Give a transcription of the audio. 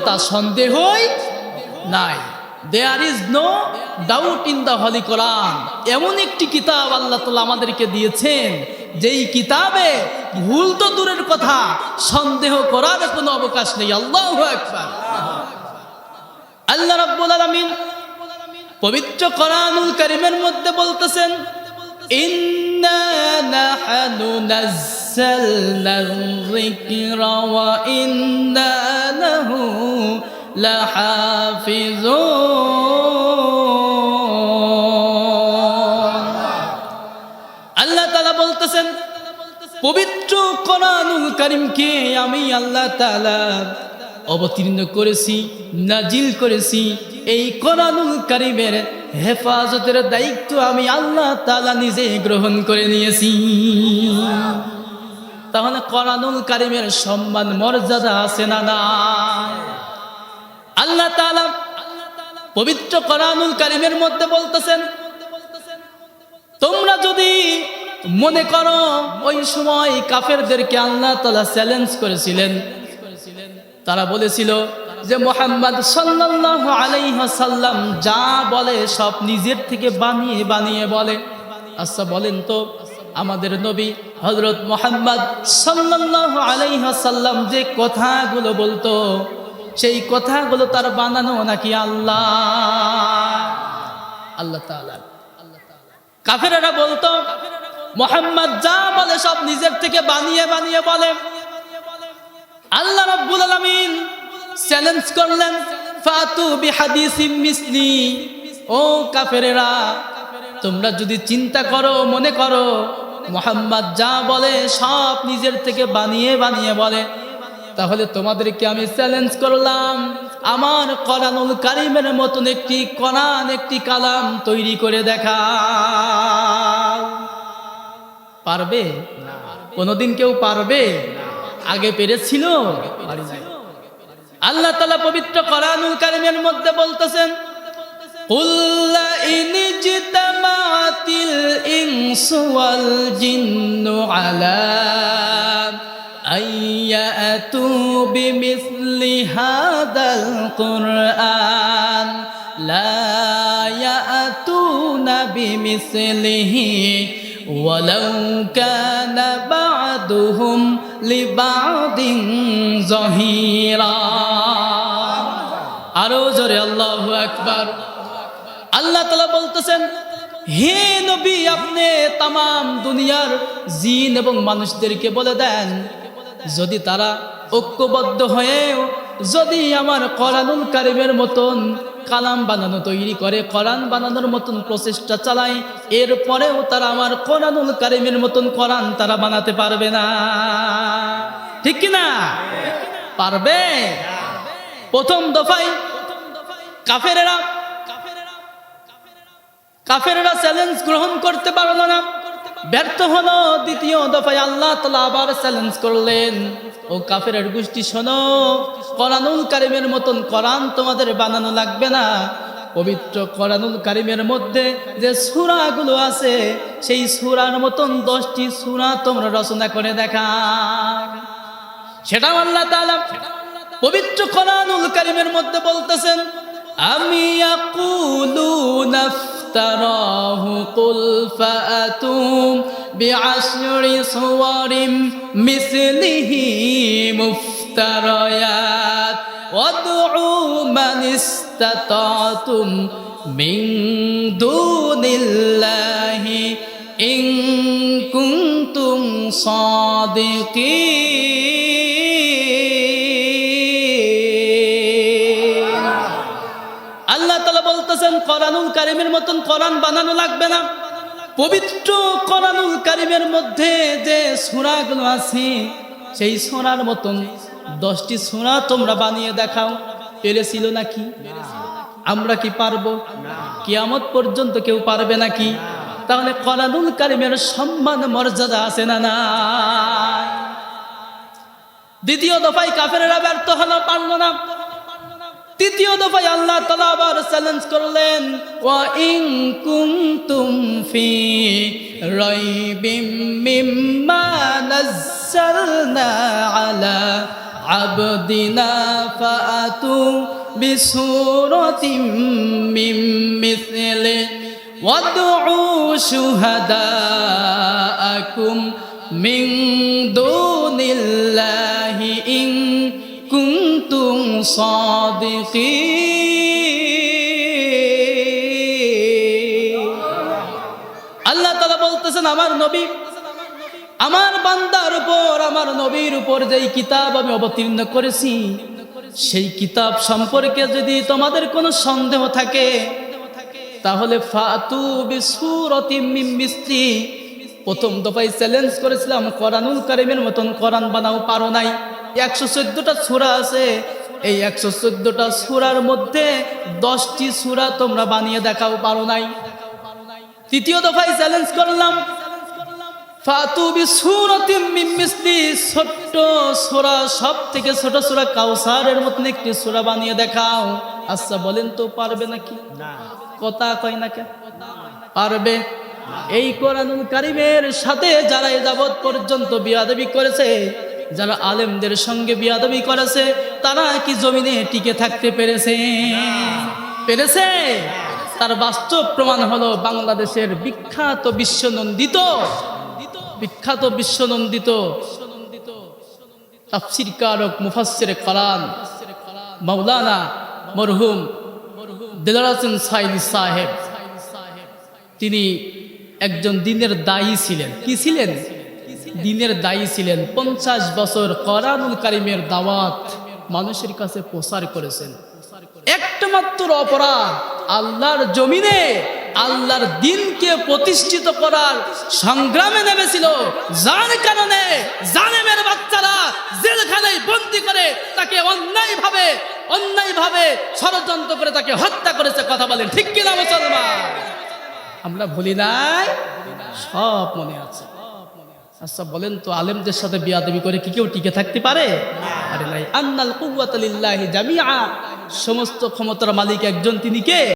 তা সন্দেহই নাই। There is no doubt in the holy Quran. এমন একটি কিতাব আল্লাহ তাআলা আমাদেরকে দিয়েছেন, যেই কিতাবে ভুল তো দূরের কথা, সন্দেহ করার কোনো অবকাশ নেই। আল্লাহু আকবার। আল্লাহ রাব্বুল আলামিন পবিত্র কোরআনুল কারীমের মধ্যে বলতেছেন, ইন্না নাহনু নাযালনার যিকরা ওয়া ইন্না লাহু লাহাফিজুন। আল্লাহ তাআলা বলতেছেন, পবিত্র কোরআনুল কারীমকে আমি আল্লাহ তাআলা অবতীর্ণ করেছি, নাজিল করেছি। এই কোরআনুল কারীমের হেফাজতের দায়িত্ব আমি আল্লাহ তাআলা নিজে গ্রহণ করে নিয়েছি। তাহলে কোরআনুল কারীমের সম্মান মর্যাদা আছে না না? আল্লাহ তাআলা পবিত্র কোরআনুল কারীমের মধ্যে বলতেছেন, তোমরা যদি মনে করো ওই সময় কাফেরদেরকে আল্লাহ তাআলা চ্যালেঞ্জ করেছিলেন, তারা বলেছিল যে মুহাম্মদ সাল্লাল্লাহু আলাইহি ওয়াসাল্লাম যা বলে সব নিজের থেকে বানিয়ে বানিয়ে বলে। আচ্ছা বলেন তো, আমাদের নবী হযরত মুহাম্মদ সাল্লাল্লাহু আলাইহি ওয়াসাল্লাম যে কথাগুলো বলতো, সেই কথাগুলো তার বানানো নাকি আল্লাহ তাআলা? কাফেররা বলতো মুহাম্মদ যা বলে সব নিজের থেকে বানিয়ে বানিয়ে বলে। আল্লাহ রাব্বুল আলামিন চ্যালেঞ্জ করলেন, ফাতু বিহাদিসিম মিসলি। ও কাফেরেরা, তোমরা যদি চিন্তা করো, মনে করো মুহাম্মদ যা বলে সব নিজের থেকে বানিয়ে বানিয়ে বলে, তাহলে তোমাদেরকে আমি চ্যালেঞ্জ করলাম, আমার কোরআনুল কারীমের মতন একটি কোরআন, একটি কালাম তৈরি করে দেখাও। পারবে? কোনদিন কেউ পারবে? আগে পেরেছিল? আল্লাহ তাআলা পবিত্র কোরআনুল কারীমের মধ্যে বলতেছেন, কুল লা ইন জিতামাতিল ইনসু ওয়াল জিন্নু আলা আইয়াতু বিমিসলি হাদাল কুরআন লা ইয়াতুনা বিমিসলিহি ওয়ালাউ কানা বা'দুহুম লিবা'দিন যহিরা। আরো জোরে আল্লাহু আকবার। আল্লাহ তাআলা বলতেছেন, হে নবী, আপনি তামাম দুনিয়ার জিন এবং মানুষদেরকে বলে দেন, যদি তারা ঐক্যবদ্ধ হয়ে যদি আমার কোরআনুল কারীমের মতন কালাম বানানো তৈরি করে, কোরআন বানানোর মতন প্রচেষ্টা চালায়, এরপরেও তারা আমার কোরআনুল কারীমের মতন কোরআন তারা বানাতে পারবে না। ঠিক কিনা? পারবে? প্রথম দফায় কাফেরেরা চ্যালেঞ্জ গ্রহণ করতে পারল না, ব্যর্থ হলো। দ্বিতীয় দফায় আল্লাহ তাআলা আবার চ্যালেঞ্জ করলেন, ও কাফেরের গোষ্ঠী শোনো, কোরআনুল কারীমের মতন কোরআন তোমাদের বানানো লাগবে না। পবিত্র কোরআনুল কারীমের মধ্যে যে সূরাগুলো আছে, সেই সূরার মতন 10টি সূরা তোমরা রচনা করে দেখাও। সেটাও আল্লাহ তাআলা পবিত্র কোরআনুল কারীমের মধ্যে বলতেছেন, আমি ইয়াকুলুনা ইফতারাহু কুল ফাআতু বিআশরি সুওয়ারিম মিসলিহি মুফতারায়াত ওয়াদউ মান ইসতাতাতুম মিন দুনিল্লাহি ইন কুনতুম সাদিকিন। আল্লাহ তাআলা বলতেছেন, কোরআনুল কারীমের মতন কোরআন বানানো লাগবে না। পবিত্র কোরআনুল কারীমের মধ্যে যে সূরাগুলো আছে, সেই সূরার মতন 10টি সূরা তোমরা বানিয়ে দেখাও। পেরেছিল নাকি? আমরা কি পারবো? কিয়ামত পর্যন্ত কেউ পারবে নাকি? তাহলে কোরআনুল কারীমের সম্মান মর্যাদা আছে না না? দ্বিতীয় দফায় কাফেরেরা ব্যর্থ হলো, পারল না। তৃতীয় দফায় আল্লাহ তাআলা আবার চ্যালেঞ্জ করলেন, ওয়া ইন কুনতুম ফি রাইবিম মিম্মা নাযালনা আলা عبدنا فأتوا بسورة من مثله وادعوا شهداءكم من دون الله إن كنتم صادقين আল্লাহ তাআলা বলতেছেন আমার নবী আমার বান্দার উপর আমার নবীর উপর যেই কিতাব আমি অবতীর্ণ করেছি সেই কিতাব সম্পর্কে যদি তোমাদের কোনো সন্দেহ থাকে তাহলে ফাতু বিসূরাতিম মিন মিসলি প্রথম দফায় চ্যালেঞ্জ করেছিলাম কোরআনুল কারীমের মতন কোরআন বানাও পারো নাই 114টা সূরা আছে এই 114টা সূরার মধ্যে 10টি সূরা তোমরা বানিয়ে দেখাও পারো নাই তৃতীয় দফায় চ্যালেঞ্জ করলাম ফাতু বিসূরাতিম মিন মিসলি ছোট্ট সূরা সবথেকে ছোট সূরা কাউসারের মতন একটি সূরা বানিয়ে দেখাও আচ্ছা বলেন তো পারবে নাকি না কথা কয় না কেন পারবে এই কোরআনুল কারীমের সাথে যারা এই যাবত পর্যন্ত বিয়াদবি করেছে যারা আলেমদের সঙ্গে বিয়াদবি করেছে তারা কি জমিনে টিকে থাকতে পেরেছে পেরেছে তার বাস্তব প্রমাণ হলো বাংলাদেশের বিখ্যাত বিশ্বনন্দিত তাফসীর কারক মুফাসসিরে কোরআন মাওলানা মরহুম দেলোয়ার হোসেন সাইদি সাহেব তিনি একজন দ্বীনের দায়ী ছিলেন কি ছিলেন দ্বীনের দায়ী ছিলেন 50 বছর কোরআনুল কারীমের দাওয়াত মানুষের কাছে প্রচার করেছেন একটা মাত্র অপরাধ আল্লাহর জমিনে আল্লাহর দ্বীনকে প্রতিষ্ঠিত করার সংগ্রামে নেমেছিল যার কারণে জালেমের বাচ্চারা জেলখানায় বন্দী করে তাকে অন্যায়ভাবে ষড়যন্ত্র করে তাকে হত্যা করেছে কথা বলেন ঠিক কিনা মুসলমান আমরা ভুলি নাই সব মনে আছে আচ্ছা বলেন তো আলেমদের সাথে বিয়াদবি করে কি কেউ টিকে থাকতে পারে আরে নাই আন্নাল কুওয়াতা লিল্লাহি জামিআ সমস্ত ক্ষমতার মালিক একজন তিনি কে